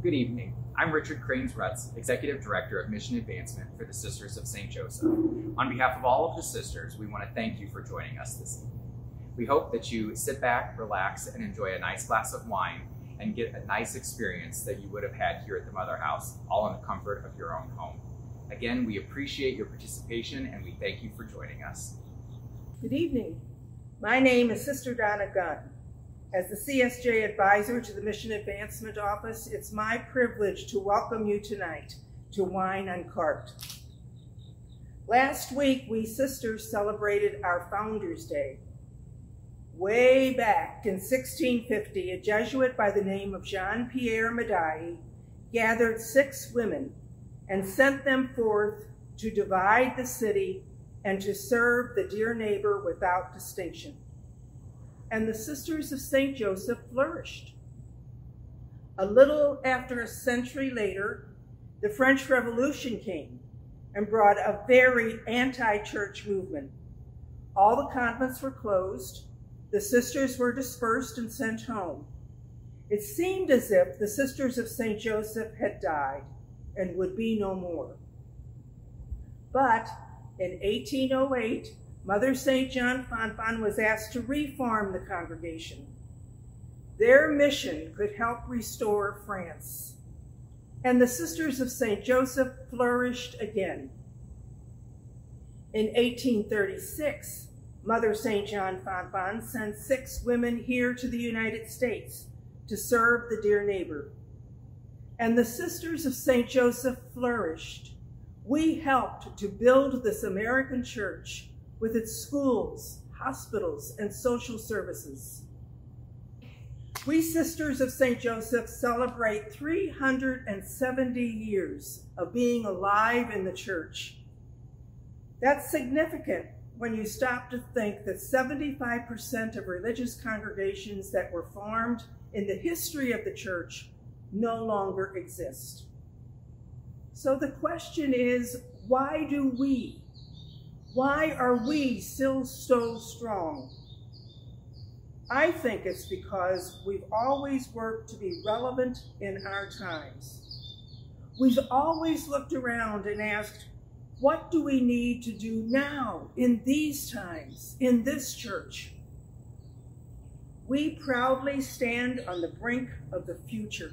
Good evening. I'm Richard Cranes-Rutz, Executive Director of Mission Advancement for the Sisters of St. Joseph. On behalf of all of the sisters, we want to thank you for joining us this evening. We hope that you sit back, relax, and enjoy a nice glass of wine and get a nice experience that you would have had here at the Mother House, all in the comfort of your own home. Again, we appreciate your participation and we thank you for joining us. Good evening. My name is Sister Donna Gunn. As the CSJ advisor to the Mission Advancement Office, it's my privilege to welcome you tonight to Wine Uncorked. Last week, we sisters celebrated our Founders Day. Way back in 1650, a Jesuit by the name of Jean-Pierre Médaille gathered 6 women and sent them forth to divide the city and to serve the dear neighbor without distinction. And the Sisters of St. Joseph flourished. A little after a century later, the French Revolution came and brought a very anti-church movement. All the convents were closed, the sisters were dispersed and sent home. It seemed as if the Sisters of St. Joseph had died and would be no more. But in 1808, Mother St. John Fonfon was asked to reform the congregation. Their mission could help restore France, and the Sisters of St. Joseph flourished again. In 1836, Mother St. John Fonfon sent 6 women here to the United States to serve the dear neighbor. And the Sisters of St. Joseph flourished. We helped to build this American church with its schools, hospitals, and social services. We Sisters of St. Joseph celebrate 370 years of being alive in the church. That's significant when you stop to think that 75% of religious congregations that were formed in the history of the church no longer exist. So the question is, why are we still so strong? I think it's because we've always worked to be relevant in our times. We've always looked around and asked, what do we need to do now in these times, in this church? We proudly stand on the brink of the future.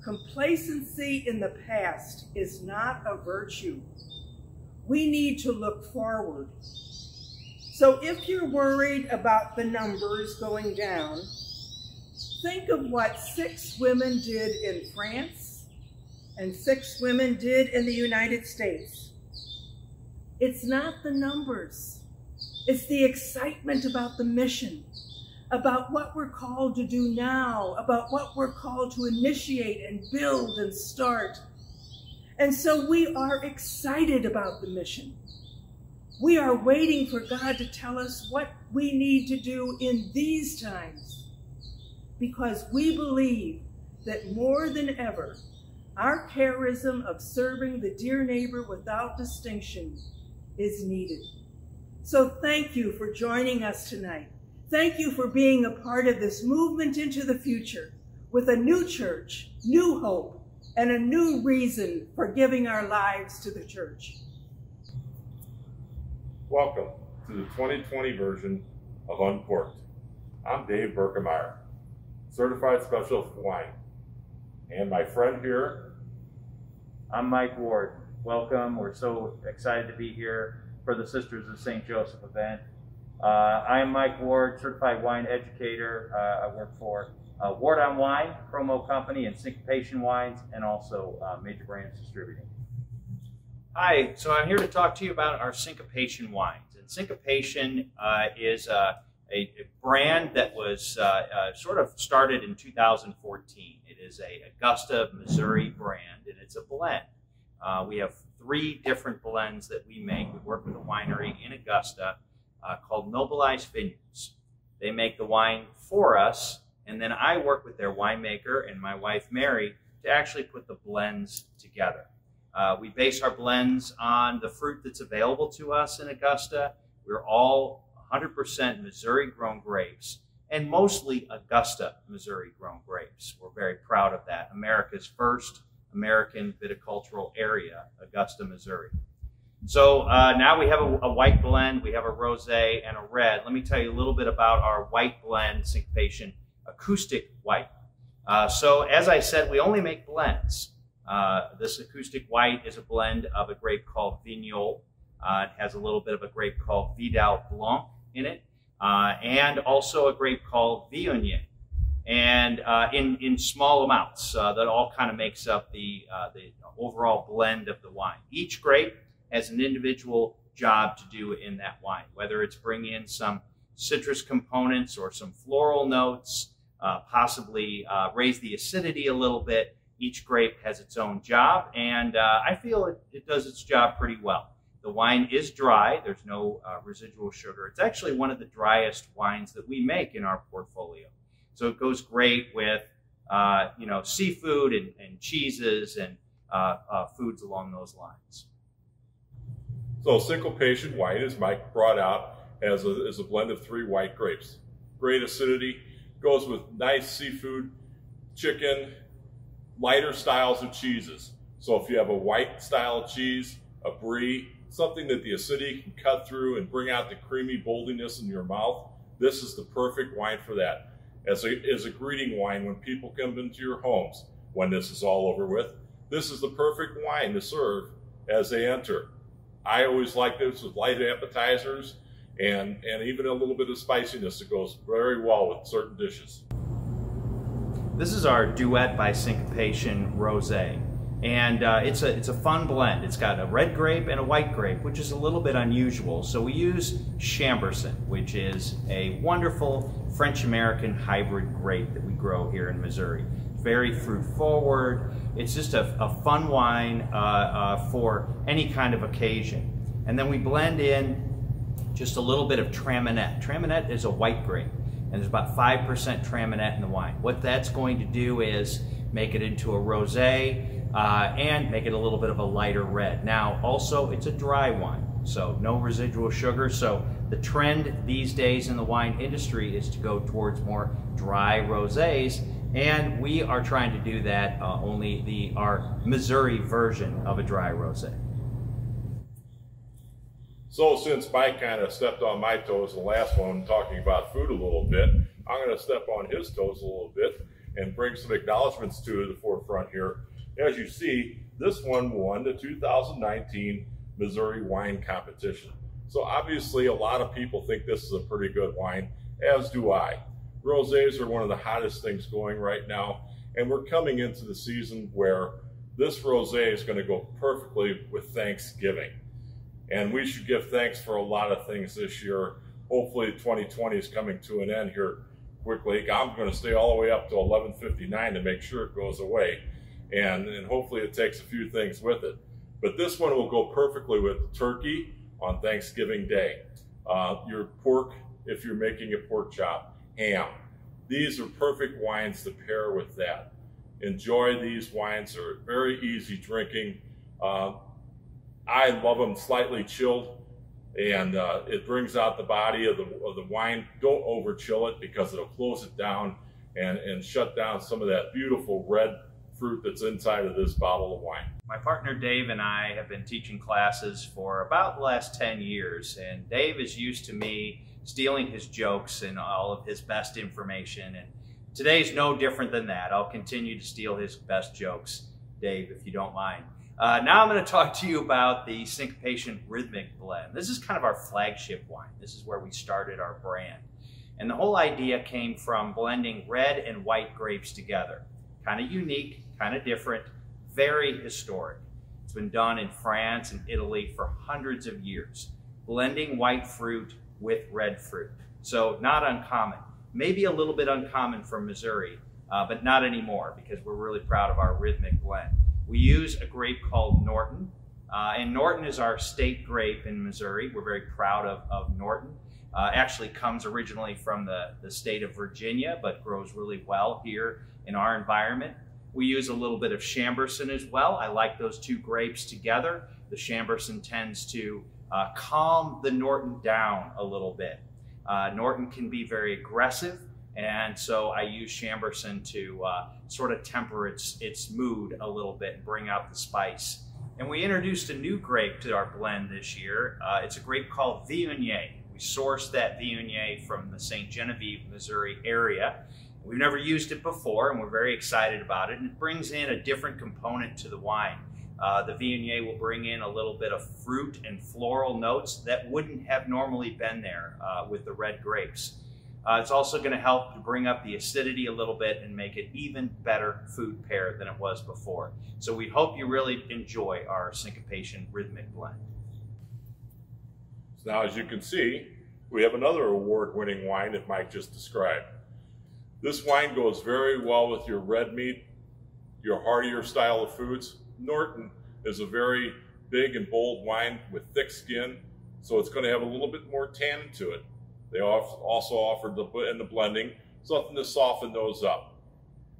Complacency in the past is not a virtue. We need to look forward. So if you're worried about the numbers going down, think of what 6 women did in France and 6 women did in the United States. It's not the numbers. It's the excitement about the mission, about what we're called to do now, about what we're called to initiate and build and start. And so we are excited about the mission. We are waiting for God to tell us what we need to do in these times, because we believe that more than ever, our charism of serving the dear neighbor without distinction is needed. So thank you for joining us tonight. Thank you for being a part of this movement into the future with a new church, new hope, and a new reason for giving our lives to the church. Welcome to the 2020 version of Uncorked. I'm Dave Birkenmeier, Certified Specialist for Wine. And my friend here, I'm Mike Ward. Welcome. We're so excited to be here for the Sisters of St. Joseph event. I am Mike Ward, Certified Wine Educator. I work for Ward on Wine, promo company, and Syncopation Wines, and also Major Brands Distributing. Hi, so I'm here to talk to you about our Syncopation Wines. And Syncopation is a brand that was sort of started in 2014. It is a Augusta, Missouri brand, and it's a blend. We have 3 different blends that we make. We work with a winery in Augusta called Nobilize Vineyards. They make the wine for us, and then I work with their winemaker and my wife Mary to actually put the blends together. We base our blends on the fruit that's available to us in Augusta. We're all 100% Missouri grown grapes, and mostly Augusta, Missouri grown grapes. We're very proud of that. America's first American viticultural area, Augusta, Missouri. So now we have a white blend, we have a rosé and a red. Let me tell you a little bit about our white blend, Syncopation Acoustic White. So as I said, we only make blends. This Acoustic White is a blend of a grape called Vignoles. It has a little bit of a grape called Vidal Blanc in it, and also a grape called Viognier. And in small amounts, that all kind of makes up the overall blend of the wine. Each grape has an individual job to do in that wine, whether it's bring in some citrus components or some floral notes, possibly raise the acidity a little bit. Each grape has its own job, and I feel it does its job pretty well. The wine is dry. There's no residual sugar. It's actually one of the driest wines that we make in our portfolio. So it goes great with, seafood and cheeses and foods along those lines. So Syncopation White, as Mike brought out, as a blend of 3 white grapes. Great acidity, goes with nice seafood, chicken, lighter styles of cheeses. So if you have a white style of cheese, a brie, something that the acidity can cut through and bring out the creamy boldiness in your mouth, this is the perfect wine for that. As a greeting wine when people come into your homes, when this is all over with, this is the perfect wine to serve as they enter. I always like this with light appetizers and even a little bit of spiciness that goes very well with certain dishes. This is our Duet by Syncopation Rosé, and it's a fun blend. It's got a red grape and a white grape, which is a little bit unusual. So we use Chambourcin, which is a wonderful French-American hybrid grape that we grow here in Missouri. Very fruit-forward. It's just a fun wine for any kind of occasion. And then we blend in just a little bit of Tramanette. Tramanette is a white grape, and there's about 5% Tramanette in the wine. What that's going to do is make it into a rosé and make it a little bit of a lighter red. Now, also, it's a dry wine, so no residual sugar. So the trend these days in the wine industry is to go towards more dry rosés, and we are trying to do that, only our Missouri version of a dry rosé. So since Mike kind of stepped on my toes in the last one, talking about food a little bit, I'm going to step on his toes a little bit and bring some acknowledgments to the forefront here. As you see, this one won the 2019 Missouri Wine Competition. So obviously a lot of people think this is a pretty good wine, as do I. Rosés are one of the hottest things going right now, and we're coming into the season where this rosé is going to go perfectly with Thanksgiving. And we should give thanks for a lot of things this year. Hopefully 2020 is coming to an end here quickly. I'm going to stay all the way up to 11:59 to make sure it goes away. And hopefully it takes a few things with it. But this one will go perfectly with turkey on Thanksgiving Day. Your pork, if you're making a pork chop, ham. These are perfect wines to pair with that. Enjoy these wines. They're very easy drinking. I love them slightly chilled, and it brings out the body of the wine. Don't over chill it because it'll close it down and shut down some of that beautiful red fruit that's inside of this bottle of wine. My partner Dave and I have been teaching classes for about the last 10 years, and Dave is used to me stealing his jokes and all of his best information, and today's no different than that. I'll continue to steal his best jokes, Dave, if you don't mind. Now I'm going to talk to you about the Syncopation Rhythmic blend. This is kind of our flagship wine. This is where we started our brand. And the whole idea came from blending red and white grapes together. Kind of unique, kind of different, very historic. It's been done in France and Italy for hundreds of years, blending white fruit with red fruit. So not uncommon. Maybe a little bit uncommon from Missouri, but not anymore because we're really proud of our Rhythmic blend. We use a grape called Norton, and Norton is our state grape in Missouri. We're very proud of Norton. Actually comes originally from the state of Virginia, but grows really well here in our environment. We use a little bit of Chambourcin as well. I like those two grapes together. The Chambourcin tends to calm the Norton down a little bit. Norton can be very aggressive, And so I use Chambourcin to sort of temper its mood a little bit and bring out the spice. And we introduced a new grape to our blend this year. It's a grape called Viognier. We sourced that Viognier from the St. Genevieve, Missouri area. We've never used it before, and we're very excited about it. And it brings in a different component to the wine. The Viognier will bring in a little bit of fruit and floral notes that wouldn't have normally been there with the red grapes. It's also going to help to bring up the acidity a little bit and make it even better food pair than it was before. So we hope you really enjoy our Syncopation Rhythmic blend. So now, as you can see, we have another award-winning wine that Mike just described. This wine goes very well with your red meat, your heartier style of foods. Norton is a very big and bold wine with thick skin, so it's going to have a little bit more tannin to it. They also offered in the blending something to soften those up.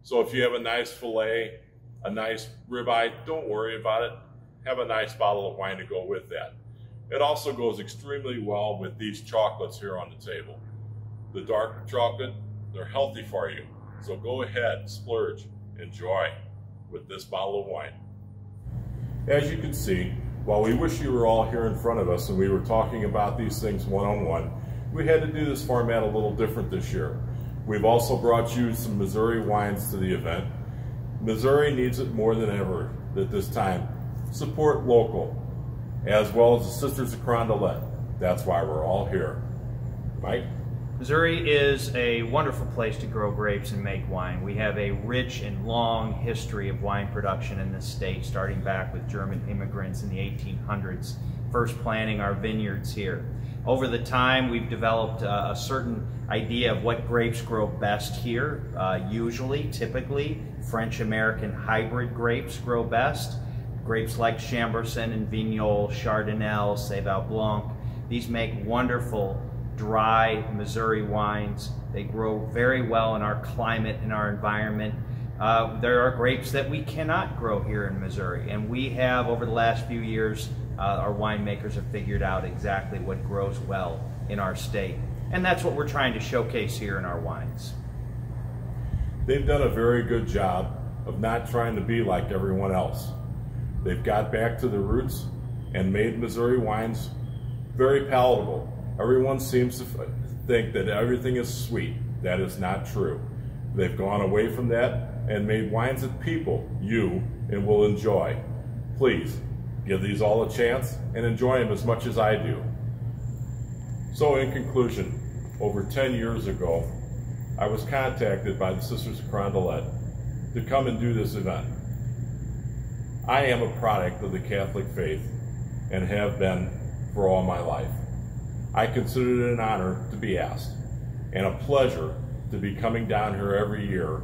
So if you have a nice filet, a nice ribeye, don't worry about it. Have a nice bottle of wine to go with that. It also goes extremely well with these chocolates here on the table. The dark chocolate, they're healthy for you. So go ahead, splurge, enjoy with this bottle of wine. As you can see, while we wish you were all here in front of us and we were talking about these things one-on-one, we had to do this format a little different this year. We've also brought you some Missouri wines to the event. Missouri needs it more than ever at this time. Support local, as well as the Sisters of Carondelet. That's why we're all here. Mike? Missouri is a wonderful place to grow grapes and make wine. We have a rich and long history of wine production in this state, starting back with German immigrants in the 1800s, first planting our vineyards here. Over the time, we've developed a certain idea of what grapes grow best here. Typically, French-American hybrid grapes grow best. Grapes like Chambourcin and Vignoles, Chardonnay, Seyval Blanc. These make wonderful, dry Missouri wines. They grow very well in our climate, in our environment. There are grapes that we cannot grow here in Missouri, and we have, over the last few years, our winemakers have figured out exactly what grows well in our state. And that's what we're trying to showcase here in our wines. They've done a very good job of not trying to be like everyone else. They've got back to the roots and made Missouri wines very palatable. Everyone seems to think that everything is sweet. That is not true. They've gone away from that and made wines that people, you, and will enjoy. Please, give these all a chance and enjoy them as much as I do. So in conclusion, over 10 years ago, I was contacted by the Sisters of Carondelet to come and do this event. I am a product of the Catholic faith and have been for all my life. I consider it an honor to be asked and a pleasure to be coming down here every year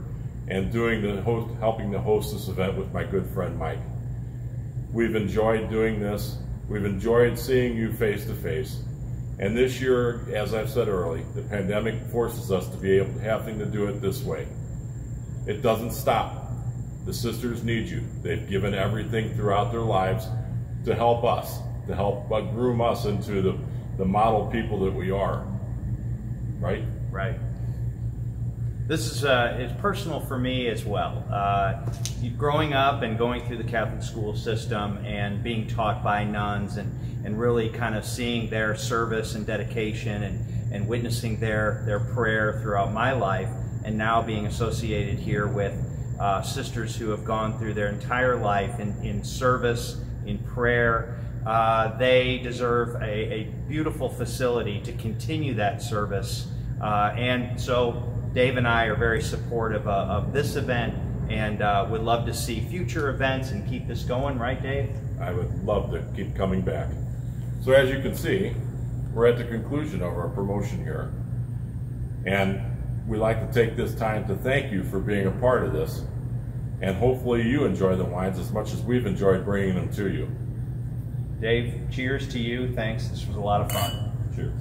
and helping to host this event with my good friend Mike. We've enjoyed doing this. We've enjoyed seeing you face to face. And this year, as I've said earlier, the pandemic forces us to be having to do it this way. It doesn't stop. The sisters need you. They've given everything throughout their lives to help us, to help groom us into the model people that we are. Right? Right. This is it's personal for me as well. Growing up and going through the Catholic school system and being taught by nuns and really kind of seeing their service and dedication and witnessing their prayer throughout my life, and now being associated here with sisters who have gone through their entire life in service, in prayer. They deserve a beautiful facility to continue that service. And so Dave and I are very supportive of this event and would love to see future events and keep this going, right, Dave? I would love to keep coming back. So as you can see, we're at the conclusion of our promotion here. And we'd like to take this time to thank you for being a part of this. And hopefully you enjoy the wines as much as we've enjoyed bringing them to you. Dave, cheers to you. Thanks. This was a lot of fun. Cheers.